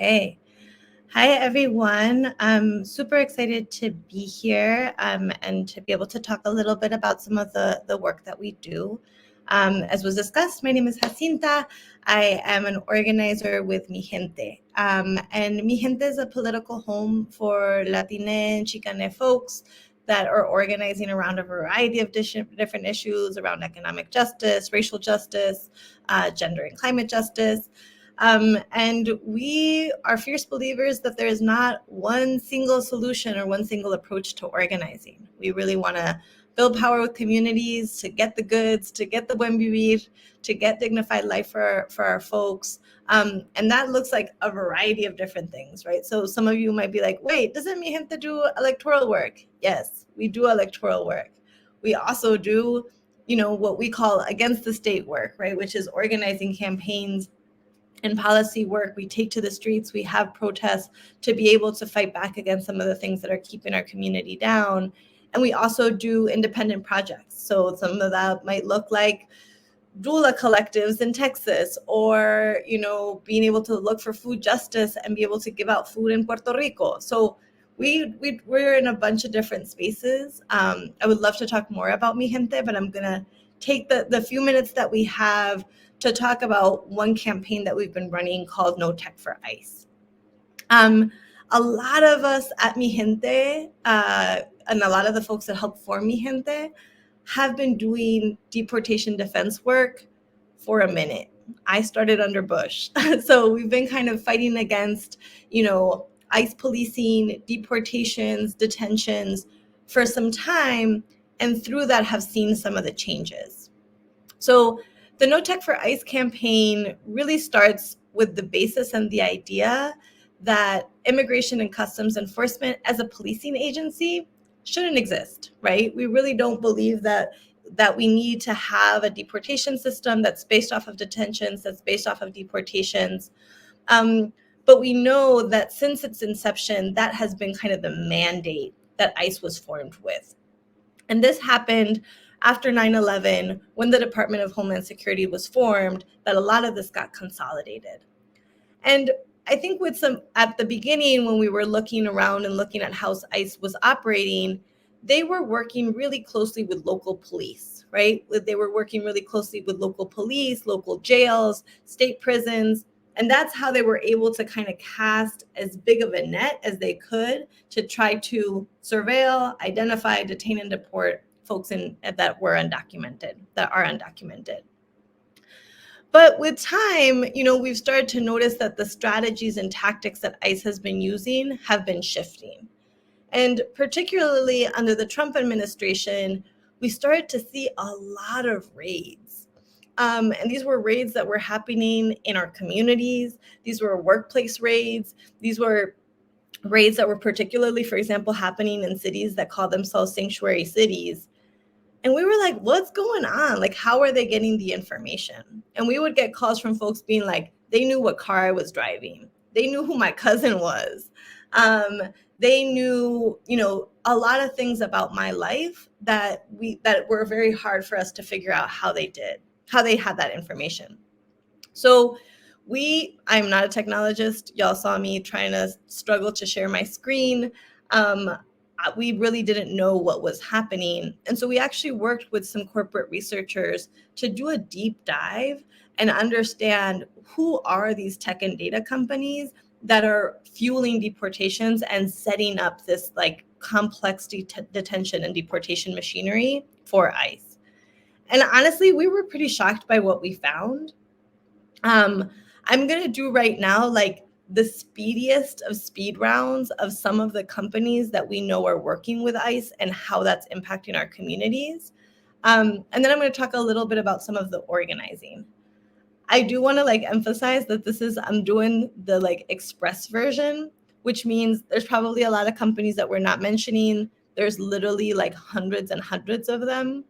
Okay. Hi, everyone. I'm super excited to be here and to be able to talk a little bit about some of the work that we do. As was discussed, my name is Jacinta. I am an organizer with Mijente. And Mijente is a political home for Latine and Chicane folks that are organizing around a variety of different issues around economic justice, racial justice, gender and climate justice. And we are fierce believers that there is not one single solution or one single approach to organizing. We really want to build power with communities to get the goods, to get the buen vivir, to get dignified life for our folks. And that looks like a variety of different things, right? So some of you might be like, wait, doesn't Mi Gente do electoral work? Yes, we do electoral work. We also do, what we call against the state work, right? Which is organizing campaigns and policy work. We take to the streets, we have protests to be able to fight back against some of the things that are keeping our community down. And we also do independent projects. So some of that might look like doula collectives in Texas, or, being able to look for food justice and be able to give out food in Puerto Rico. So we're in a bunch of different spaces. I would love to talk more about Mi Gente, but I'm going to take the few minutes that we have to talk about one campaign that we've been running called No Tech for ICE. A lot of us at Mi Gente, and a lot of the folks that help form Mi Gente, have been doing deportation defense work for a minute. I started under Bush. So we've been kind of fighting against, ICE policing, deportations, detentions for some time, and through that have seen some of the changes. So the No Tech for ICE campaign really starts with the basis and the idea that Immigration and Customs Enforcement as a policing agency shouldn't exist, right? We really don't believe that we need to have a deportation system that's based off of detentions, that's based off of deportations. But we know that since its inception, that has been kind of the mandate that ICE was formed with. And this happened after 9/11, when the Department of Homeland Security was formed, that a lot of this got consolidated. And I think at the beginning, when we were looking around and looking at how ICE was operating, they were working really closely with local police, right? They were working really closely with local police, local jails, state prisons. And that's how they were able to kind of cast as big of a net as they could to try to surveil, identify, detain, and deport folks that are undocumented. But with time, we've started to notice that the strategies and tactics that ICE has been using have been shifting. And particularly under the Trump administration, we started to see a lot of raids. And these were raids that were happening in our communities. These were workplace raids. These were raids that were particularly, for example, happening in cities that call themselves sanctuary cities. And we were like, what's going on? Like, how are they getting the information? And we would get calls from folks being like, they knew what car I was driving. They knew who my cousin was. They knew, a lot of things about my life that were very hard for us to figure out how they had that information. So I'm not a technologist. Y'all saw me trying to struggle to share my screen. We really didn't know what was happening. And so we actually worked with some corporate researchers to do a deep dive and understand who are these tech and data companies that are fueling deportations and setting up this like complex detention and deportation machinery for ICE. And honestly, we were pretty shocked by what we found. I'm going to do right now like the speediest of speed rounds of some of the companies that we know are working with ICE and how that's impacting our communities. And then I'm going to talk a little bit about some of the organizing. I do want to emphasize that I'm doing the express version, which means there's probably a lot of companies that we're not mentioning. There's literally hundreds and hundreds of them.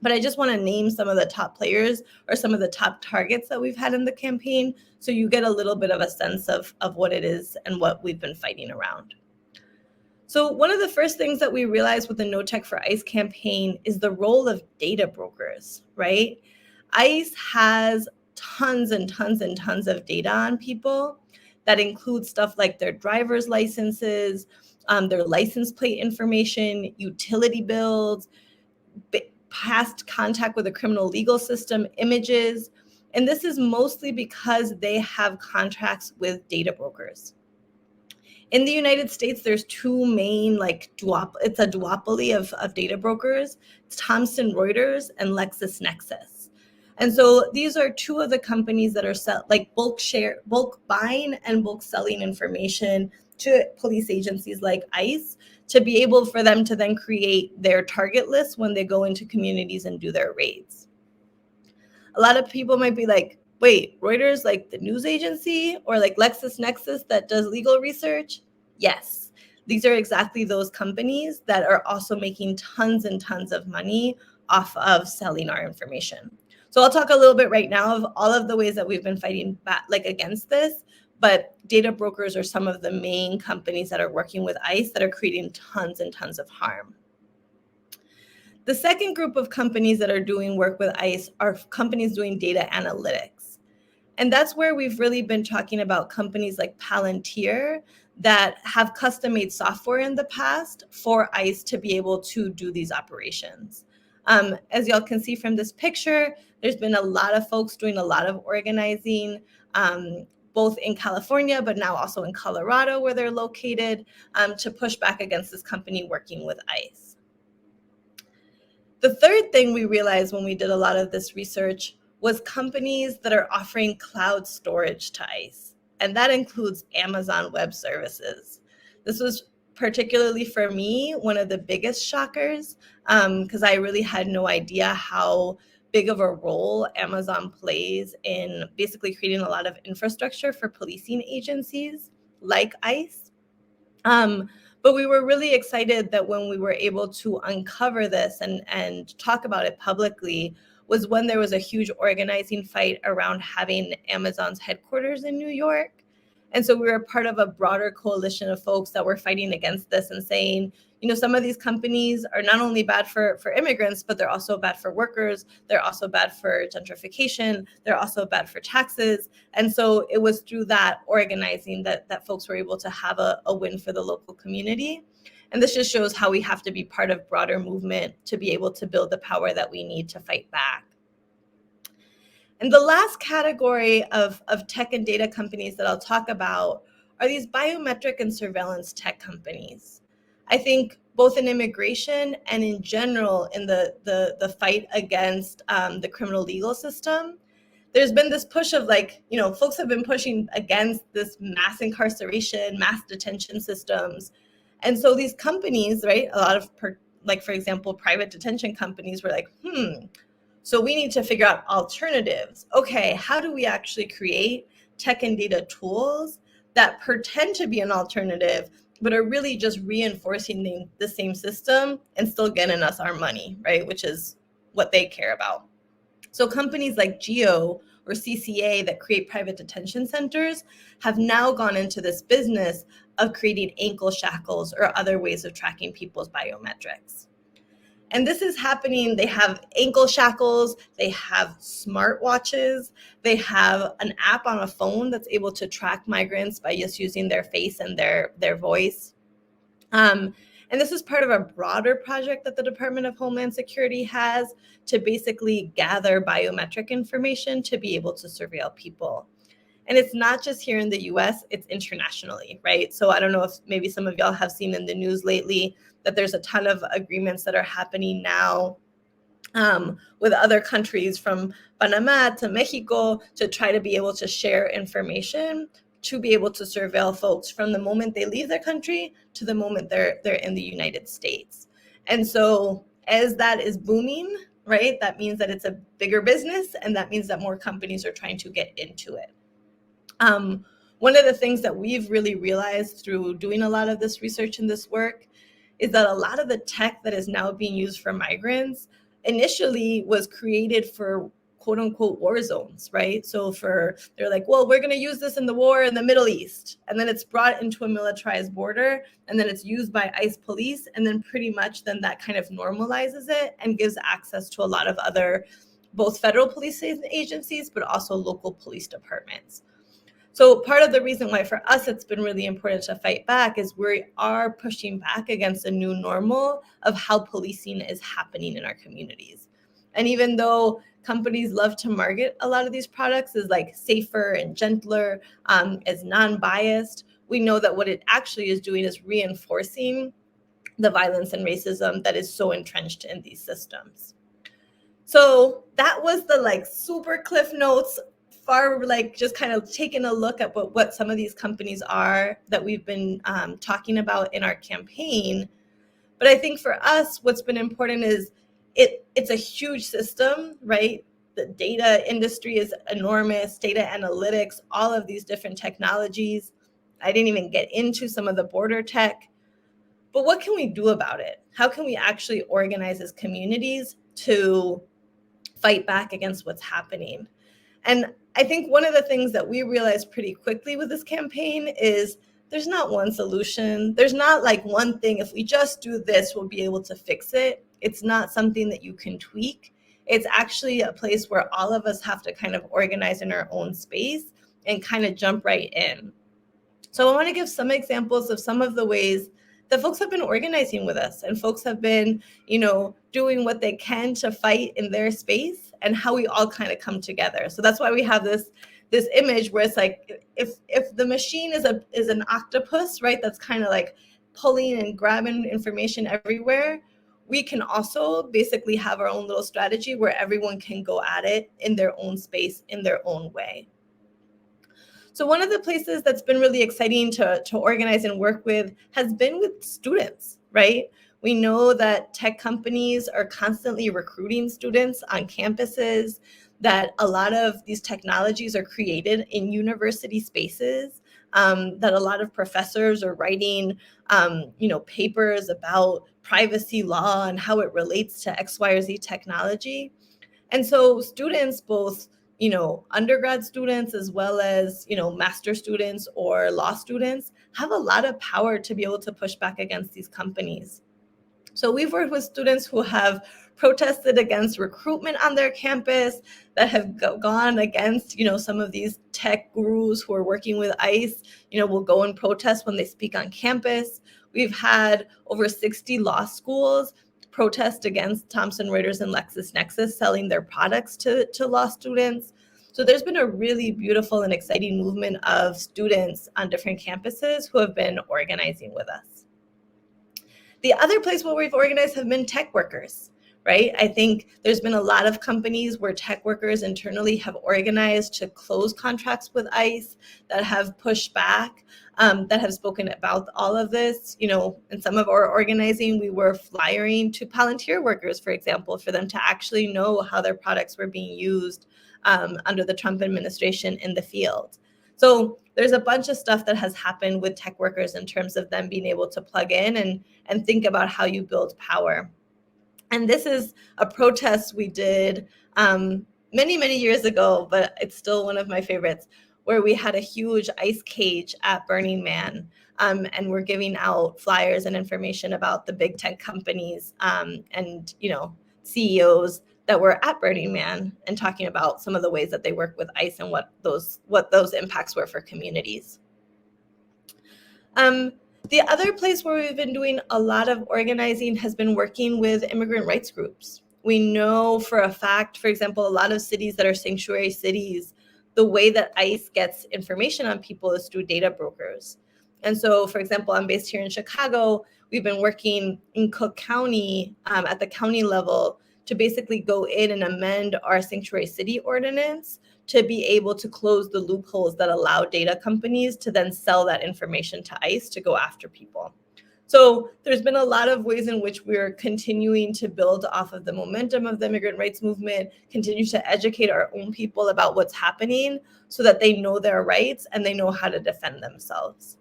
But I just want to name some of the top players or some of the top targets that we've had in the campaign, so you get a little bit of a sense of what it is and what we've been fighting around. So one of the first things that we realized with the No Tech for ICE campaign is the role of data brokers, right? ICE has tons and tons and tons of data on people That includes stuff like their driver's licenses, their license plate information, utility bills, past contact with the criminal legal system, images. And this is mostly because they have contracts with data brokers. In the United States, there's two main, it's a duopoly of data brokers. It's Thomson Reuters and LexisNexis. And so these are two of the companies that are bulk buying and bulk selling information to police agencies like ICE to be able for them to then create their target list when they go into communities and do their raids. A lot of people might be like, wait, Reuters, like the news agency, or like LexisNexis that does legal research? Yes, these are exactly those companies that are also making tons and tons of money off of selling our information. So I'll talk a little bit right now of all of the ways that we've been fighting back, against this, but data brokers are some of the main companies that are working with ICE that are creating tons and tons of harm. The second group of companies that are doing work with ICE are companies doing data analytics. And that's where we've really been talking about companies like Palantir that have custom-made software in the past for ICE to be able to do these operations. As y'all can see from this picture, there's been a lot of folks doing a lot of organizing, both in California, but now also in Colorado where they're located, to push back against this company working with ICE. The third thing we realized when we did a lot of this research was companies that are offering cloud storage to ICE, and that includes Amazon Web Services. This was particularly for me one of the biggest shockers, because I really had no idea how big of a role Amazon plays in basically creating a lot of infrastructure for policing agencies like ICE. But we were really excited that when we were able to uncover this and talk about it publicly was when there was a huge organizing fight around having Amazon's headquarters in New York. And so we were part of a broader coalition of folks that were fighting against this and saying, some of these companies are not only bad for immigrants, but they're also bad for workers. They're also bad for gentrification. They're also bad for taxes. And so it was through that organizing that folks were able to have a win for the local community. And this just shows how we have to be part of broader movement to be able to build the power that we need to fight back. And the last category of tech and data companies that I'll talk about are these biometric and surveillance tech companies. I think both in immigration and in general in the fight against the criminal legal system, there's been this push of folks have been pushing against this mass incarceration, mass detention systems. And so these companies, right, a lot of, for example, private detention companies were like, so we need to figure out alternatives. Okay, how do we actually create tech and data tools that pretend to be an alternative, but are really just reinforcing the same system and still getting us our money, right? Which is what they care about. So companies like Geo or CCA that create private detention centers have now gone into this business of creating ankle shackles or other ways of tracking people's biometrics. And this is happening. They have ankle shackles, they have smartwatches, they have an app on a phone that's able to track migrants by just using their face and their voice. And this is part of a broader project that the Department of Homeland Security has to basically gather biometric information to be able to surveil people. And it's not just here in the US, it's internationally, right? So I don't know if maybe some of y'all have seen in the news lately that there's a ton of agreements that are happening now with other countries from Panama to Mexico to try to be able to share information to be able to surveil folks from the moment they leave their country to the moment they're in the United States. And so as that is booming, right, that means that it's a bigger business, and that means that more companies are trying to get into it. One of the things that we've really realized through doing a lot of this research and this work is that a lot of the tech that is now being used for migrants initially was created for quote unquote war zones, right? So they're like, well, we're going to use this in the war in the Middle East. And then it's brought into a militarized border, and then it's used by ICE police. And then pretty much then that kind of normalizes it and gives access to a lot of other, both federal police agencies, but also local police departments. So part of the reason why for us it's been really important to fight back is we are pushing back against a new normal of how policing is happening in our communities. And even though companies love to market a lot of these products as like safer and gentler, as non-biased, we know that what it actually is doing is reinforcing the violence and racism that is so entrenched in these systems. So that was the like super cliff notes, far like just kind of taking a look at what some of these companies are that we've been talking about in our campaign. But I think for us, what's been important is it's a huge system, right? The data industry is enormous, data analytics, all of these different technologies. I didn't even get into some of the border tech. But what can we do about it? How can we actually organize as communities to fight back against what's happening? And I think one of the things that we realized pretty quickly with this campaign is there's not one solution. There's not like one thing, if we just do this, we'll be able to fix it. It's not something that you can tweak. It's actually a place where all of us have to kind of organize in our own space and kind of jump right in. So I want to give some examples of some of the ways that folks have been organizing with us, and folks have been, doing what they can to fight in their space, and how we all kind of come together. So that's why we have this image where it's like if the machine is an octopus, right? That's kind of like pulling and grabbing information everywhere. We can also basically have our own little strategy where everyone can go at it in their own space, in their own way. So one of the places that's been really exciting to organize and work with has been with students, right? We know that tech companies are constantly recruiting students on campuses, that a lot of these technologies are created in university spaces, that a lot of professors are writing, papers about privacy law and how it relates to X, Y, or Z technology. And so students, both undergrad students as well as master students or law students, have a lot of power to be able to push back against these companies. So we've worked with students who have protested against recruitment on their campus, that have gone against some of these tech gurus who are working with ICE, will go and protest when they speak on campus. We've had over 60 law schools protest against Thomson Reuters and LexisNexis selling their products to law students. So there's been a really beautiful and exciting movement of students on different campuses who have been organizing with us. The other place where we've organized have been tech workers, right? I think there's been a lot of companies where tech workers internally have organized to close contracts with ICE, that have pushed back, that have spoken about all of this. In some of our organizing, we were flyering to volunteer workers, for example, for them to actually know how their products were being used under the Trump administration in the field. So there's a bunch of stuff that has happened with tech workers in terms of them being able to plug in and think about how you build power. And this is a protest we did many, many years ago, but it's still one of my favorites, where we had a huge ice cage at Burning Man, and we're giving out flyers and information about the big tech companies and CEOs that were at Burning Man, and talking about some of the ways that they work with ICE and what those impacts were for communities. The other place where we've been doing a lot of organizing has been working with immigrant rights groups. We know for a fact, for example, a lot of cities that are sanctuary cities, the way that ICE gets information on people is through data brokers. And so, for example, I'm based here in Chicago. We've been working in Cook County at the county level to basically go in and amend our sanctuary city ordinance to be able to close the loopholes that allow data companies to then sell that information to ICE to go after people. So there's been a lot of ways in which we're continuing to build off of the momentum of the immigrant rights movement, continue to educate our own people about what's happening so that they know their rights and they know how to defend themselves.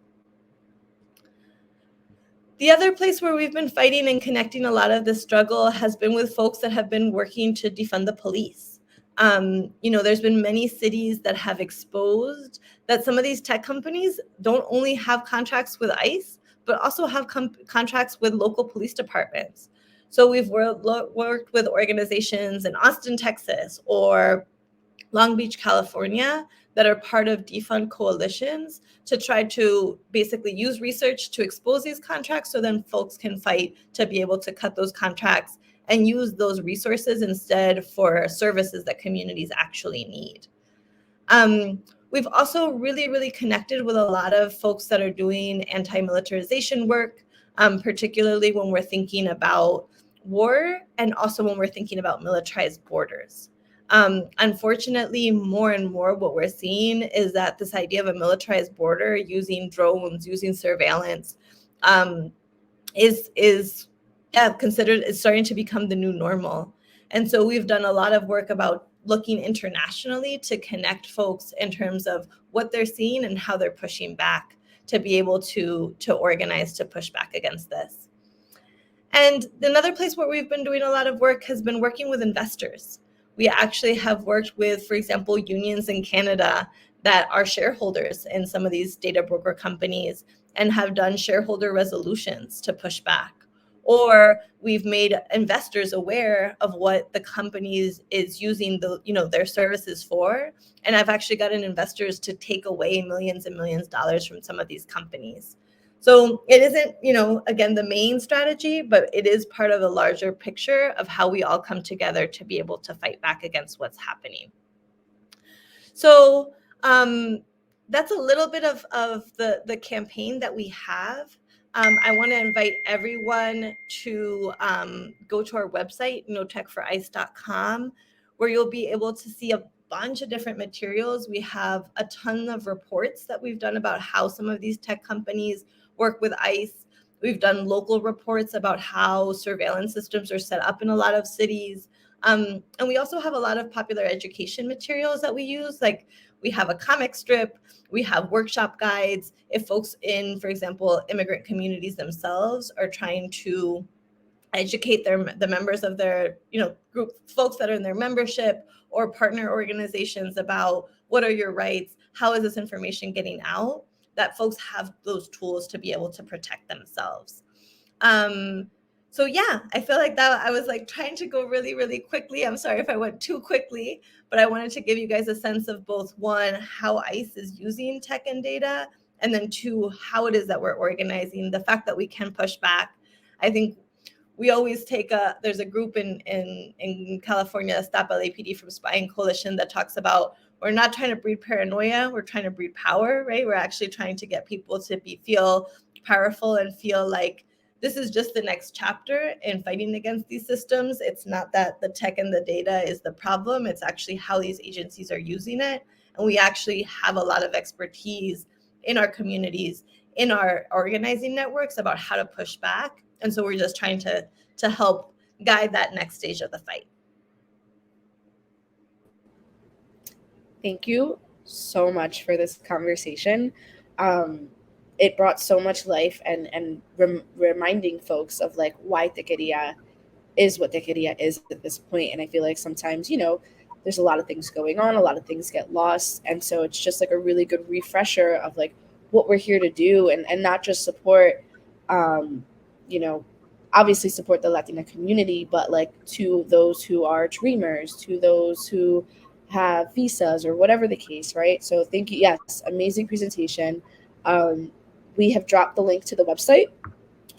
The other place where we've been fighting and connecting a lot of this struggle has been with folks that have been working to defund the police. There's been many cities that have exposed that some of these tech companies don't only have contracts with ICE, but also have contracts with local police departments. So we've worked with organizations in Austin, Texas, or Long Beach, California, that are part of defund coalitions to try to basically use research to expose these contracts so then folks can fight to be able to cut those contracts and use those resources instead for services that communities actually need. We've also really connected with a lot of folks that are doing anti-militarization work, particularly when we're thinking about war and also when we're thinking about militarized borders. Unfortunately, more and more what we're seeing is that this idea of a militarized border using drones, using surveillance, is considered, is starting to become the new normal. And so we've done a lot of work about looking internationally to connect folks in terms of what they're seeing and how they're pushing back to be able to organize to push back against this. And another place where we've been doing a lot of work has been working with investors. We actually have worked with, for example, unions in Canada that are shareholders in some of these data broker companies and have done shareholder resolutions to push back. Or we've made investors aware of what the companies is using their services for. And I've actually gotten investors to take away millions and millions of dollars from some of these companies. So it isn't, again, the main strategy, but it is part of the larger picture of how we all come together to be able to fight back against what's happening. So that's a little bit of the campaign that we have. I want to invite everyone to go to our website, notechforice.com, where you'll be able to see a bunch of different materials. We have a ton of reports that we've done about how some of these tech companies work with ICE. We've done local reports about how surveillance systems are set up in a lot of cities. And we also have a lot of popular education materials that we use. Like we have a comic strip, we have workshop guides. If folks in, for example, immigrant communities themselves are trying to educate the members of their group, folks that are in their membership or partner organizations about what are your rights, how is this information getting out, that folks have those tools to be able to protect themselves. So yeah, I feel like that I was like trying to go really quickly. I'm sorry if I went too quickly, but I wanted to give you guys a sense of both, one, how ICE is using tech and data, and then two, how it is that we're organizing, the fact that we can push back. I think we always there's a group in California, Stop LAPD from Spying Coalition, that talks about, we're not trying to breed paranoia, we're trying to breed power, right? We're actually trying to get people to feel powerful and feel like this is just the next chapter in fighting against these systems. It's not that the tech and the data is the problem, it's actually how these agencies are using it. And we actually have a lot of expertise in our communities, in our organizing networks about how to push back. And so we're just trying to help guide that next stage of the fight. Thank you so much for this conversation. It brought so much life and reminding folks of like why Tequeria is what Tequeria is at this point. And I feel like sometimes, there's a lot of things going on, a lot of things get lost. And so it's just like a really good refresher of like what we're here to do and not just support, obviously support the Latina community, but like to those who are dreamers, to those who have visas or whatever the case, right? So thank you. Yes, amazing presentation. We have dropped the link to the website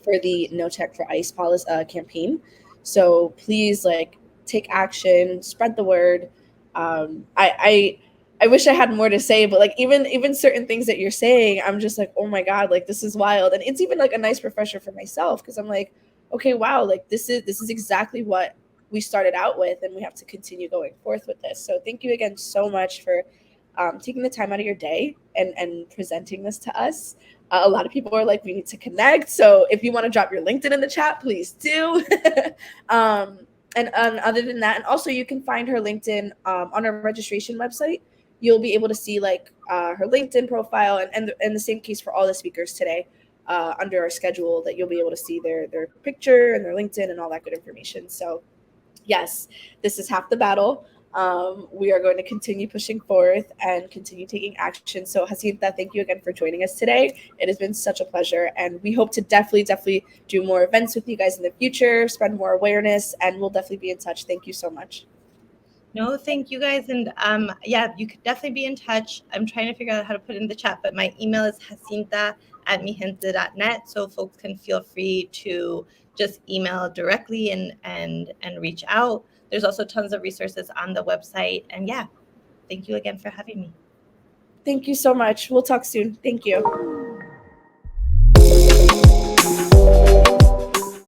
for the No Tech for ICE policy campaign. So please like take action, spread the word. I wish I had more to say, but like even certain things that you're saying, I'm just like, oh my God, like this is wild. And it's even like a nice refresher for myself because I'm like, okay, wow, like this is exactly what we started out with, and we have to continue going forth with this. So thank you again so much for taking the time out of your day and presenting this to us. A lot of people are like, we need to connect. So if you want to drop your LinkedIn in the chat, please do. And other than that, and also you can find her LinkedIn on our registration website. You'll be able to see like her LinkedIn profile and the same case for all the speakers today under our schedule, that you'll be able to see their picture and their LinkedIn and all that good information. So yes, this is half the battle. We are going to continue pushing forth and continue taking action. So Jacinta, thank you again for joining us today. It has been such a pleasure. And we hope to definitely do more events with you guys in the future, spread more awareness, and we'll definitely be in touch. Thank you so much. No, thank you guys. And yeah, you could definitely be in touch. I'm trying to figure out how to put it in the chat, but my email is jacinta@mijente.net. So folks can feel free to just email directly and reach out. There's also tons of resources on the website. And yeah, thank you again for having me. Thank you so much. We'll talk soon. Thank you.